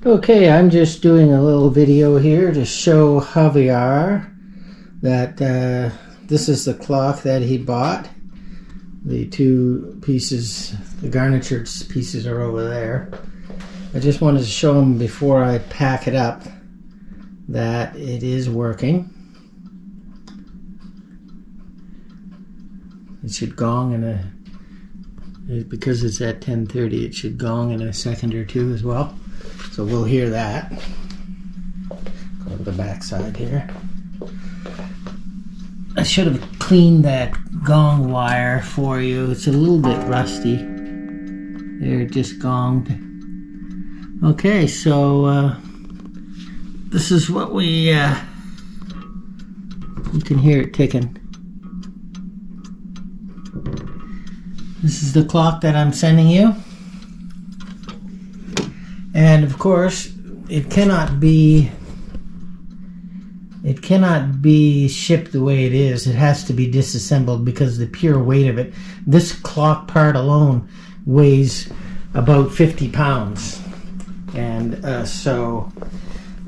Okay, I'm just doing a little video here to show Javier that this is the clock that he bought. The two pieces, the garniture pieces are over there. I just wanted to show him before I pack it up that it is working. It should gong in because it's at 10:30, it should gong in a second or two as well. So we'll hear that. Go to the back side here. I should have cleaned that gong wire for you. It's a little bit rusty. There, it just gonged. Okay, so this is what you can hear it ticking. This is the clock that I'm sending you. And of course, it cannot be shipped the way it is. It has to be disassembled because the pure weight of it. This clock part alone weighs about 50 pounds. And so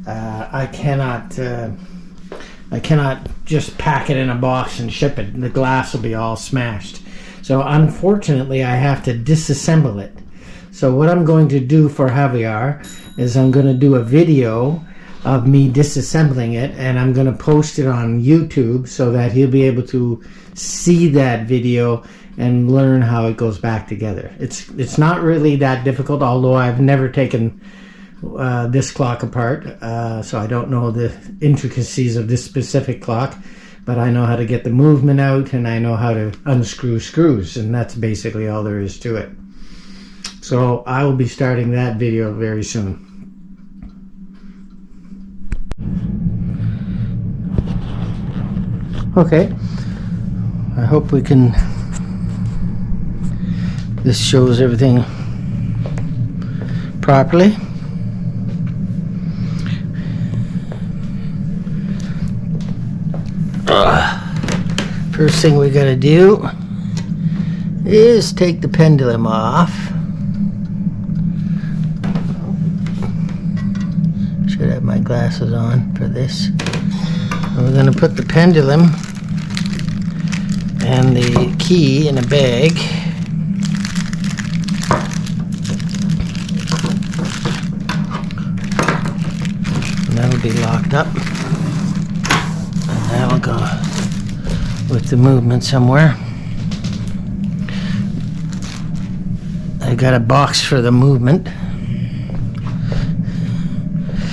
I cannot just pack it in a box and ship it. The glass will be all smashed. So unfortunately, I have to disassemble it. So what I'm going to do for Javier is I'm going to do a video of me disassembling it, and I'm going to post it on YouTube so that he'll be able to see that video and learn how it goes back together. It's not really that difficult, although I've never taken this clock apart, so I don't know the intricacies of this specific clock, but I know how to get the movement out and I know how to unscrew screws, and that's basically all there is to it. So I will be starting that video very soon. Okay, I hope this shows everything properly. First thing we gotta do is take the pendulum off. Should have my glasses on for this. And we're going to put the pendulum and the key in a bag. And that'll be locked up. And that'll go with the movement somewhere. I got a box for the movement.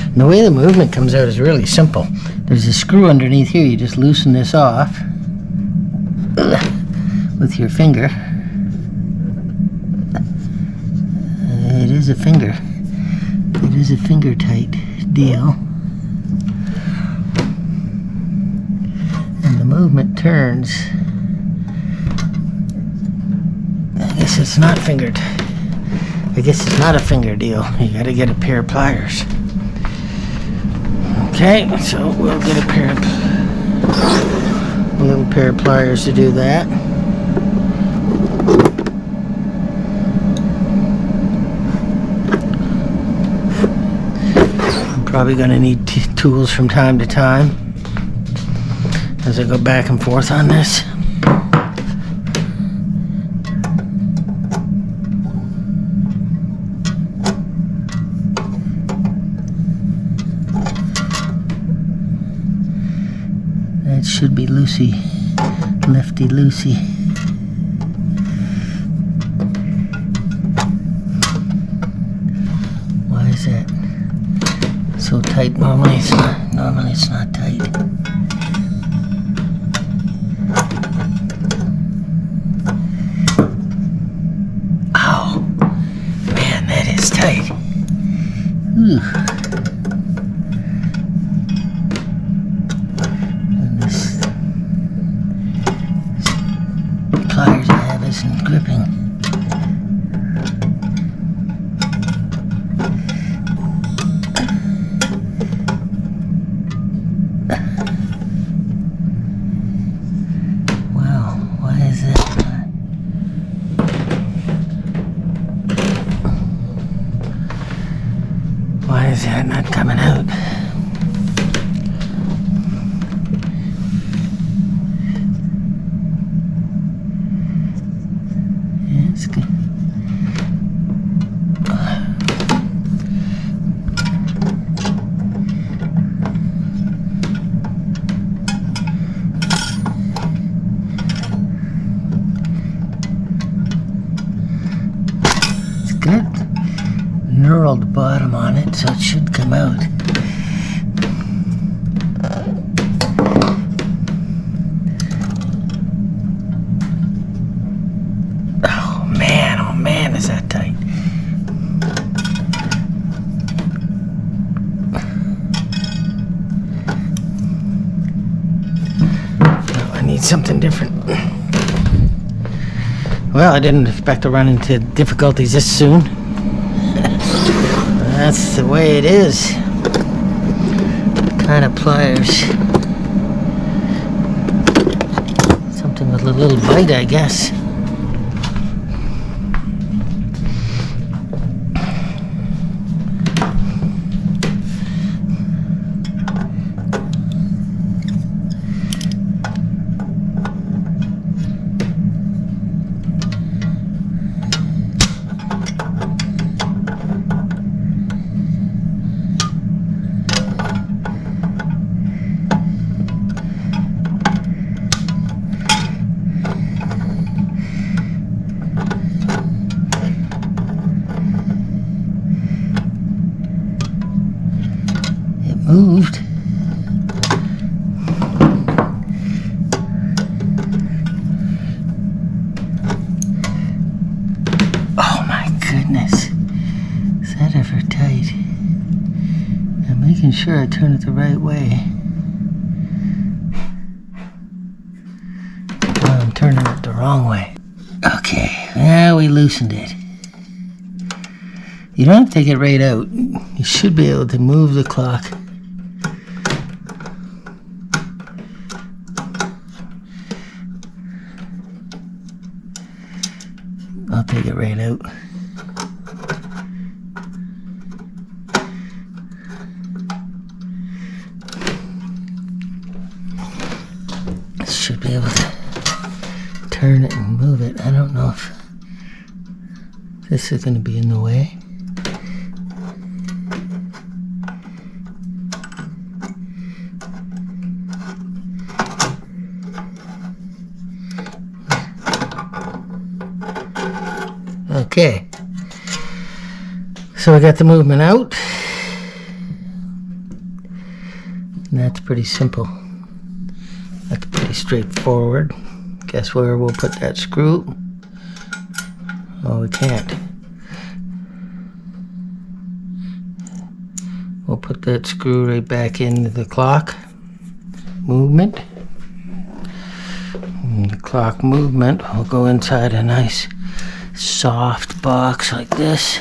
And the way the movement comes out is really simple. There's a screw underneath here. You just loosen this off with your finger. It is a finger. It is a finger tight deal. And the movement turns. I guess it's not fingered. I guess it's not a finger deal. You gotta get a pair of pliers. Okay, so we'll get a little pair of pliers to do that. I'm probably going to need tools from time to time as I go back and forth on this. It should be loosey, lefty loosey. Why is that so tight? Normally it's not tight. Ow, man, that is tight. Ooh. Pliers I have isn't gripping. Wow, why is that? not coming out. Yeah, it's good. It's good. Knurled bottom on it, so it should come out. Oh man, is that tight. Oh, I need something different. Well, I didn't expect to run into difficulties this soon. That's the way it is. Kind of pliers. Something with a little bite, I guess. Moved. Oh my goodness. Is that ever tight? I'm making sure I turn it the right way. Well, I'm turning it the wrong way. Okay, now we loosened it. You don't have to take it right out. You should be able to move the clock. I'll take it right out. Should be able to turn it and move it. I don't know if this is going to be in the way. Okay, so we got the movement out, and that's pretty simple. That's pretty straightforward. Guess where we'll put that screw? Oh, we can't. We'll put that screw right back into the clock movement. And the clock movement will go inside a nice soft box like this.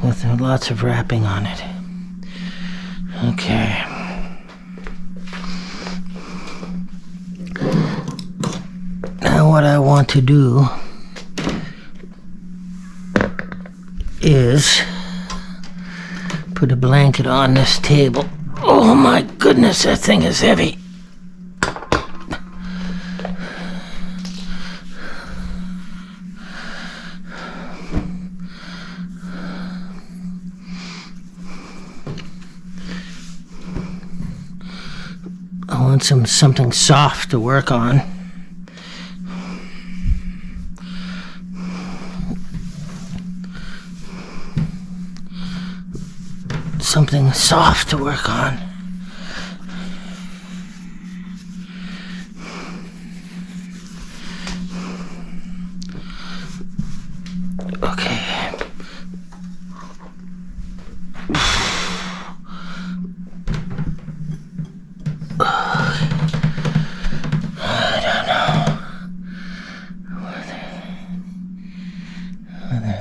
With lots of wrapping on it. Okay. Now what I want to do is put a blanket on this table. Oh my goodness, that thing is heavy. I want something soft to work on. Something soft to work on. Okay.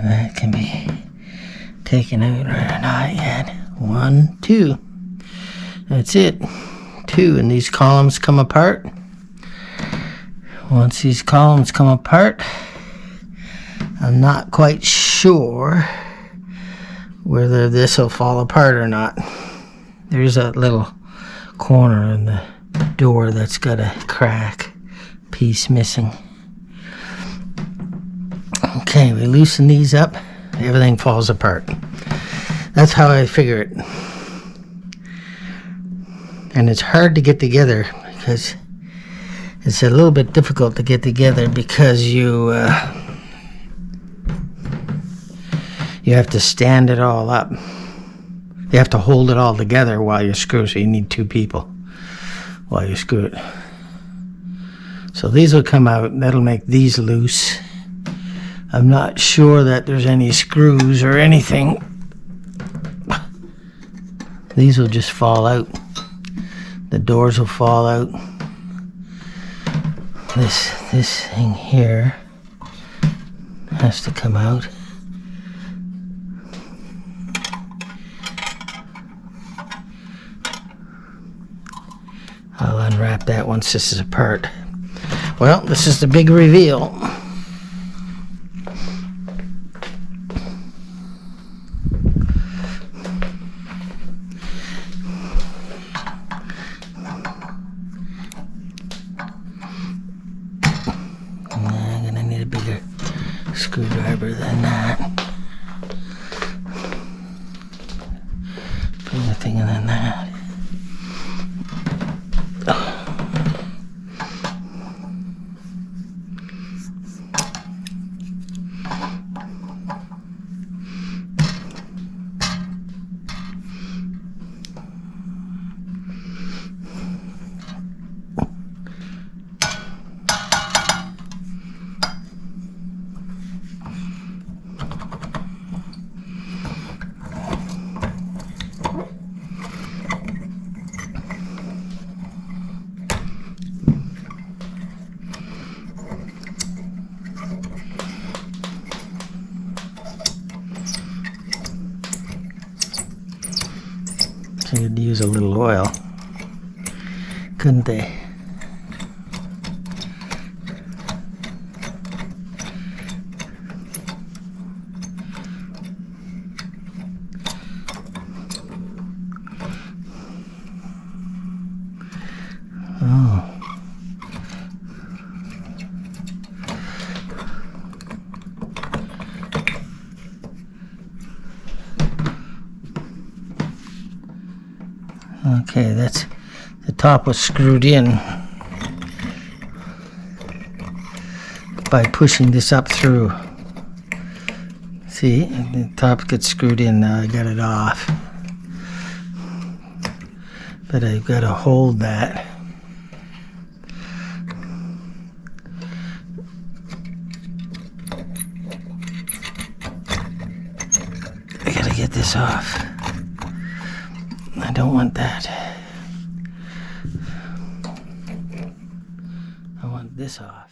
That can be taken out or not yet. 1, 2. That's it. 2, and these columns come apart. Once these columns come apart, I'm not quite sure whether this will fall apart or not. There's a little corner in the door that's got a crack piece missing. Okay, we loosen these up, everything falls apart. That's how I figure it. And it's hard to get together because it's a little bit difficult to get together because you have to stand it all up. You have to hold it all together while you screw, so you need two people while you screw it. So these will come out, and that'll make these loose. I'm not sure that there's any screws or anything. These will just fall out. The doors will fall out. This thing here has to come out. I'll unwrap that once this is apart. Well, this is the big reveal. I'm gonna need a bigger screwdriver than that. Bigger thing than that. They could use a little oil, couldn't they? Oh. Okay, that's the top was screwed in by pushing this up through. See, the top gets screwed in. Now I got it off, but I've got to hold that. I gotta get this off. I don't want that. I want this off.